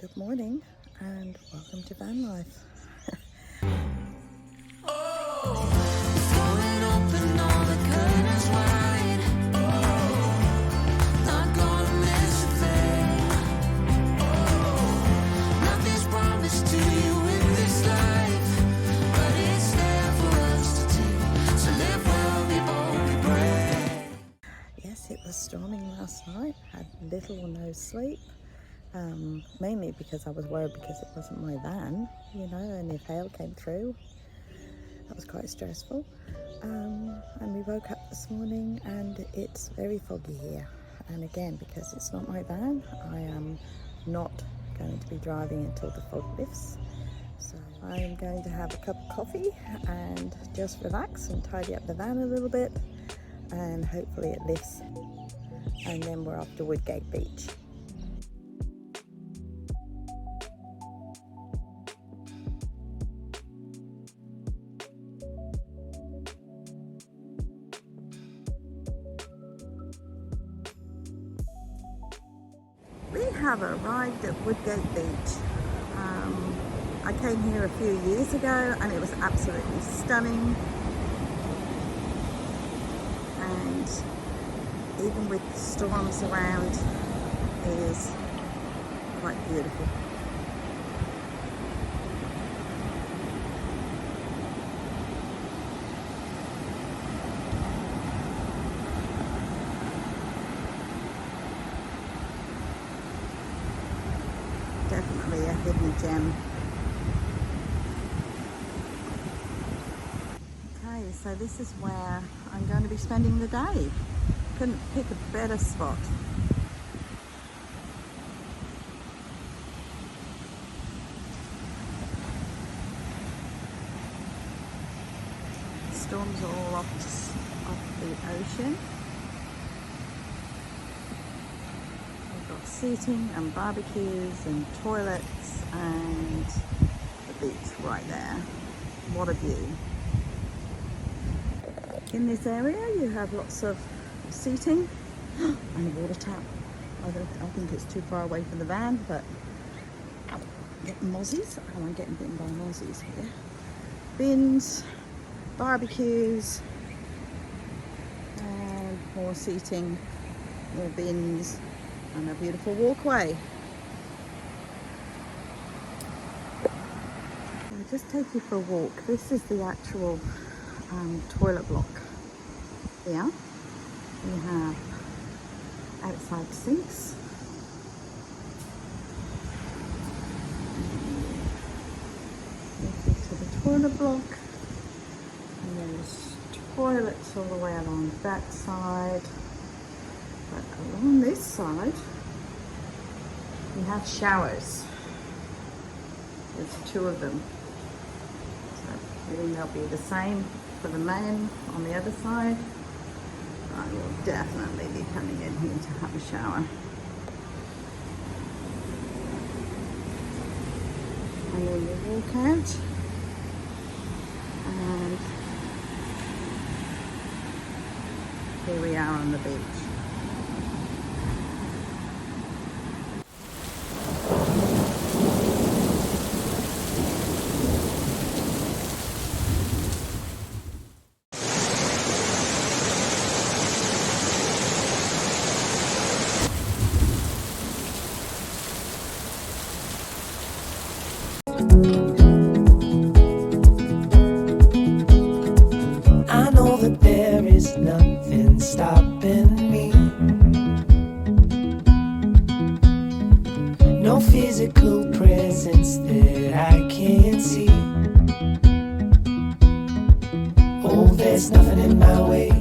Good morning and welcome to van life. Yes, it was storming last night, had little or no sleep. Mainly because I was worried because it wasn't my van, you know, and if hail came through, that was quite stressful. And we woke up this morning and it's very foggy here. And again, because it's not my van, I am not going to be driving until the fog lifts. So I'm going to have a cup of coffee and just relax and tidy up the van a little bit, and hopefully it lifts. And then we're off to Woodgate Beach. We have arrived at Woodgate Beach. I came here a few years ago and it was absolutely stunning, and even with the storms around, it is quite beautiful. Definitely a hidden gem. Okay, so this is where I'm going to be spending the day. Couldn't pick a better spot. Storms are all off the ocean. We've got seating and barbecues and toilets and the beach right there. What a view. In this area you have lots of seating and a water tap. I think it's too far away from the van, but getting mozzies. I don't mind getting bitten by mozzies here. Bins, barbecues, and more seating, more bins, and a beautiful walkway. I'll just take you for a walk. This is the actual toilet block here. We have outside sinks. To the toilet block, and there's toilets all the way along that side. But along this side, we have showers. There's two of them. So I think they'll be the same for the men on the other side. I will definitely be coming in here to have a shower. And then we walk out, and here we are on the beach. I know that there is nothing stopping me. No physical presence that I can't see. Oh, there's nothing in my way.